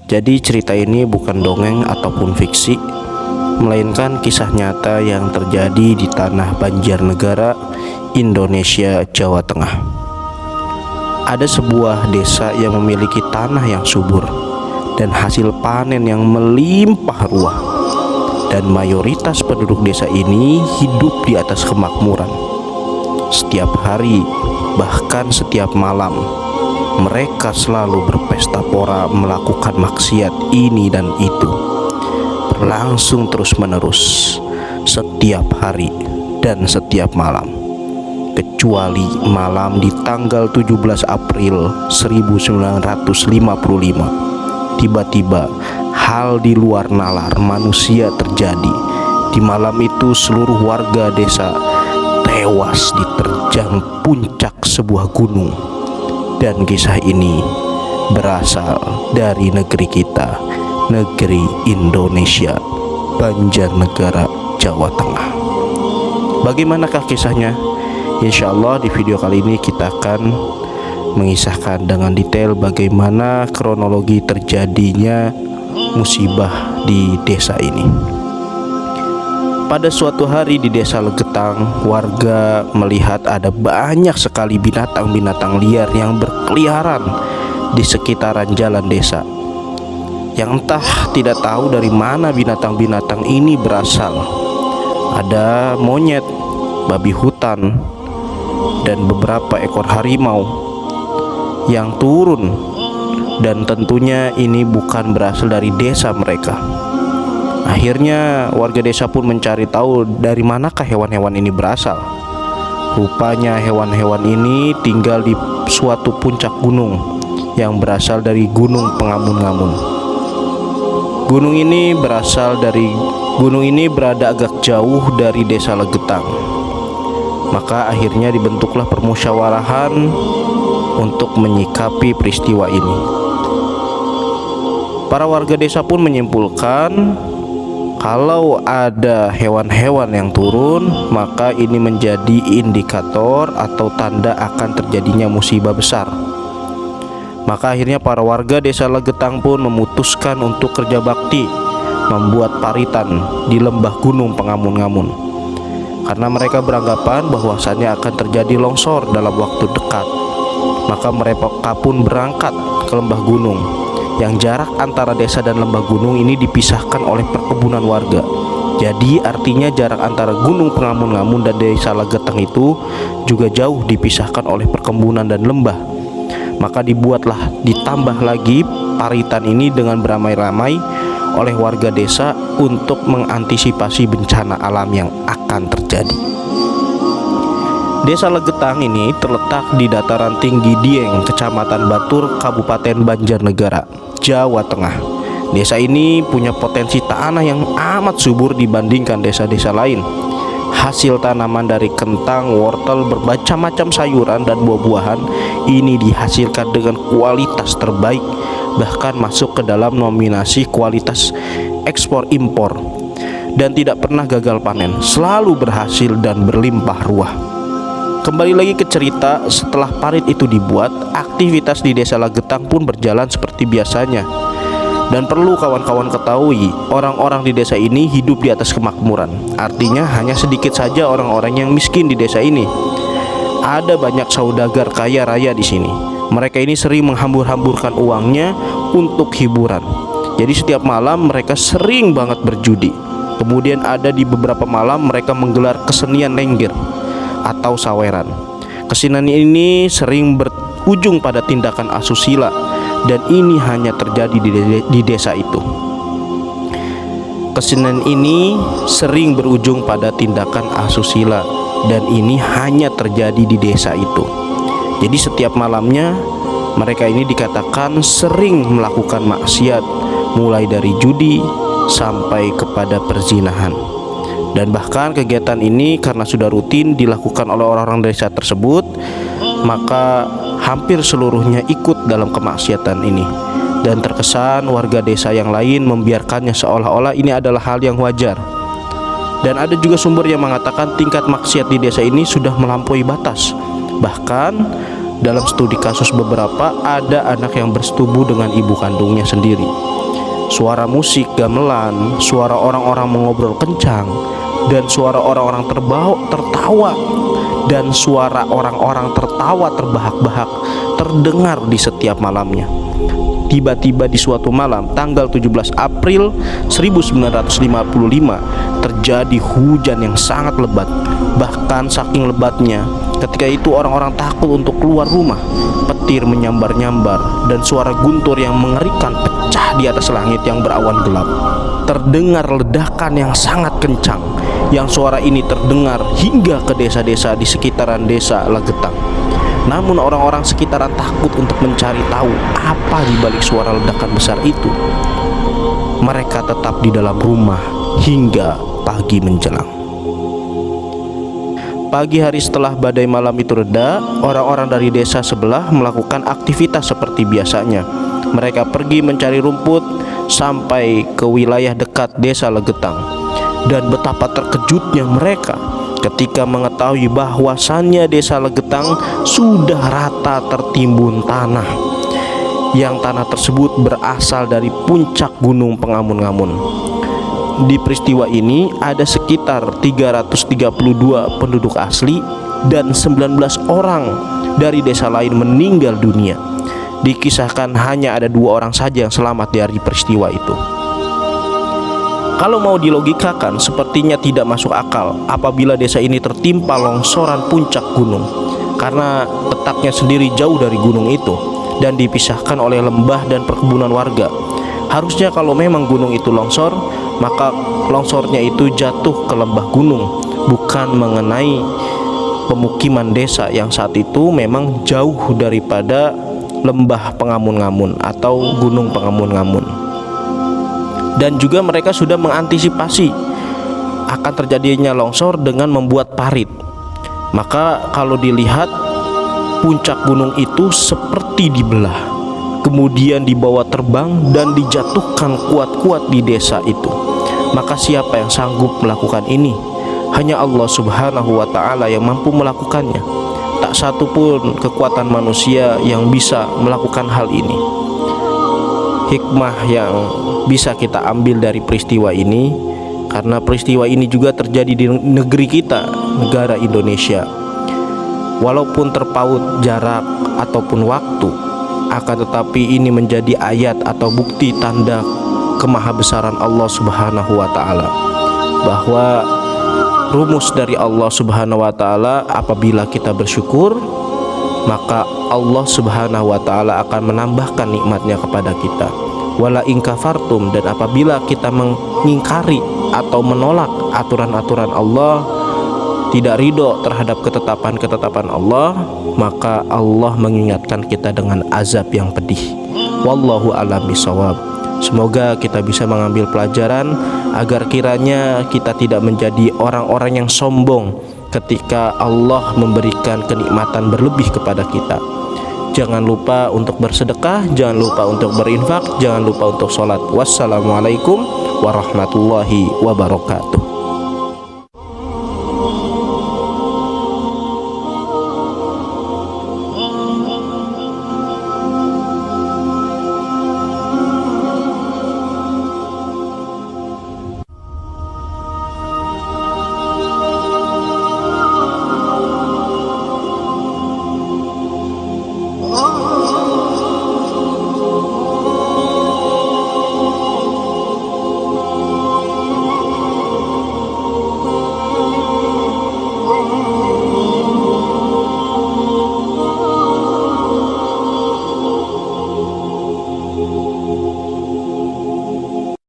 Jadi cerita ini bukan dongeng ataupun fiksi, melainkan kisah nyata yang terjadi di tanah Banjarnegara, Indonesia, Jawa Tengah. Ada sebuah desa yang memiliki tanah yang subur dan hasil panen yang melimpah ruah, dan mayoritas penduduk desa ini hidup di atas kemakmuran. Setiap hari, bahkan setiap malam, mereka selalu berpesta pora melakukan maksiat ini dan itu, berlangsung terus-menerus setiap hari dan setiap malam, kecuali malam di tanggal 17 April 1955. Tiba-tiba hal di luar nalar manusia terjadi. Di malam itu seluruh warga desa tewas diterjang puncak sebuah gunung. Dan kisah ini berasal dari negeri kita, negeri Indonesia, Banjarnegara, Jawa Tengah. Bagaimanakah kisahnya? Insya Allah di video kali ini kita akan mengisahkan dengan detail bagaimana kronologi terjadinya musibah di desa ini. Pada suatu hari di desa Legetang, warga melihat ada banyak sekali binatang-binatang liar yang berkeliaran di sekitaran jalan desa, yang entah tidak tahu dari mana binatang-binatang ini berasal. Ada monyet, babi hutan, dan beberapa ekor harimau yang turun, dan tentunya ini bukan berasal dari desa mereka. Akhirnya warga desa pun mencari tahu dari manakah hewan-hewan ini berasal. Rupanya hewan-hewan ini tinggal di suatu puncak gunung yang berasal dari Gunung Pengamun-ngamun. Gunung ini berada agak jauh dari desa Legetang. Maka akhirnya dibentuklah permusyawarahan untuk menyikapi peristiwa ini. Para warga desa pun menyimpulkan kalau ada hewan-hewan yang turun, maka ini menjadi indikator atau tanda akan terjadinya musibah besar. Maka akhirnya para warga desa Legetang pun memutuskan untuk kerja bakti, membuat paritan di lembah Gunung Pengamun-ngamun, karena mereka beranggapan bahwasannya akan terjadi longsor dalam waktu dekat. Maka mereka pun berangkat ke lembah gunung, yang jarak antara desa dan lembah gunung ini dipisahkan oleh perkebunan warga. Jadi artinya jarak antara Gunung Pengamun-ngamun dan desa Legetang itu juga jauh dipisahkan oleh perkebunan dan lembah. Maka ditambah lagi paritan ini dengan beramai-ramai oleh warga desa untuk mengantisipasi bencana alam yang akan terjadi. Desa Legetang ini terletak di dataran tinggi Dieng, Kecamatan Batur, Kabupaten Banjarnegara, Jawa Tengah. Desa ini punya potensi tanah yang amat subur dibandingkan desa-desa lain. Hasil tanaman dari kentang, wortel, bermacam-macam sayuran dan buah-buahan ini dihasilkan dengan kualitas terbaik, bahkan masuk ke dalam nominasi kualitas ekspor impor, dan tidak pernah gagal panen, selalu berhasil dan berlimpah ruah. Kembali lagi ke cerita, setelah parit itu dibuat, aktivitas di desa Legetang pun berjalan seperti biasanya. Dan perlu kawan-kawan ketahui, orang-orang di desa ini hidup di atas kemakmuran. Artinya hanya sedikit saja orang-orang yang miskin di desa ini. Ada banyak saudagar kaya raya di sini. Mereka ini sering menghambur-hamburkan uangnya untuk hiburan. Jadi setiap malam mereka sering banget berjudi. Kemudian ada di beberapa malam mereka menggelar kesenian lenggir atau saweran. Kesenian ini sering berujung pada tindakan asusila, dan ini hanya terjadi di desa itu. Kesenian ini sering berujung pada tindakan asusila, dan ini hanya terjadi di desa itu. Jadi setiap malamnya mereka ini dikatakan sering melakukan maksiat, mulai dari judi sampai kepada perzinahan. Dan bahkan kegiatan ini karena sudah rutin dilakukan oleh orang-orang desa tersebut, maka hampir seluruhnya ikut dalam kemaksiatan ini. Dan terkesan warga desa yang lain membiarkannya seolah-olah ini adalah hal yang wajar. Dan ada juga sumber yang mengatakan tingkat maksiat di desa ini sudah melampaui batas. Bahkan dalam studi kasus beberapa ada anak yang bersetubuh dengan ibu kandungnya sendiri. suara musik gamelan, suara orang-orang mengobrol kencang, dan suara orang-orang tertawa, dan suara orang-orang tertawa terbahak-bahak terdengar di setiap malamnya. Tiba-tiba di suatu malam tanggal 17 April 1955 terjadi hujan yang sangat lebat. Bahkan saking lebatnya, ketika itu orang-orang takut untuk keluar rumah. Petir menyambar-nyambar dan suara guntur yang mengerikan pecah di atas langit yang berawan gelap. Terdengar ledakan yang sangat kencang, yang suara ini terdengar hingga ke desa-desa di sekitaran desa Legetang. Namun orang-orang sekitaran takut untuk mencari tahu apa di balik suara ledakan besar itu. Mereka tetap di dalam rumah hingga pagi menjelang. Pagi hari setelah badai malam itu reda, orang-orang dari desa sebelah melakukan aktivitas seperti biasanya. Mereka pergi mencari rumput sampai ke wilayah dekat desa Legetang. Dan betapa terkejutnya mereka ketika mengetahui bahwasannya desa Legetang sudah rata tertimbun tanah, yang tanah tersebut berasal dari puncak gunung Pengamun-ngamun. Di peristiwa ini ada sekitar 332 penduduk asli dan 19 orang dari desa lain meninggal dunia. Dikisahkan hanya ada 2 orang saja yang selamat dari peristiwa itu. Kalau mau dilogikakan, sepertinya tidak masuk akal apabila desa ini tertimpa longsoran puncak gunung, karena letaknya sendiri jauh dari gunung itu dan dipisahkan oleh lembah dan perkebunan warga. Harusnya kalau memang gunung itu longsor, maka longsornya itu jatuh ke lembah gunung, bukan mengenai pemukiman desa yang saat itu memang jauh daripada lembah Pengamun-ngamun atau gunung Pengamun-ngamun. Dan juga mereka sudah mengantisipasi akan terjadinya longsor dengan membuat parit. Maka kalau dilihat, puncak gunung itu seperti dibelah, kemudian dibawa terbang dan dijatuhkan kuat-kuat di desa itu. Maka siapa yang sanggup melakukan ini? Hanya Allah Subhanahu wa ta'ala yang mampu melakukannya. Tak satu pun kekuatan manusia yang bisa melakukan hal ini. Hikmah yang bisa kita ambil dari peristiwa ini, karena peristiwa ini juga terjadi di negeri kita, negara Indonesia. Walaupun terpaut jarak ataupun waktu, akan tetapi ini menjadi ayat atau bukti tanda kemahabesaran Allah Subhanahu wa ta'ala, bahwa rumus dari Allah Subhanahu wa ta'ala, apabila kita bersyukur, maka Allah Subhanahu wa ta'ala akan menambahkan nikmatnya kepada kita. Wala in kafartum, dan apabila kita mengingkari atau menolak aturan-aturan Allah, tidak ridho terhadap ketetapan-ketetapan Allah, maka Allah mengingatkan kita dengan azab yang pedih. Wallahu a'lam bishawab. Semoga kita bisa mengambil pelajaran agar kiranya kita tidak menjadi orang-orang yang sombong ketika Allah memberikan kenikmatan berlebih kepada kita. Jangan lupa untuk bersedekah, jangan lupa untuk berinfak, jangan lupa untuk sholat. Wassalamualaikum warahmatullahi wabarakatuh.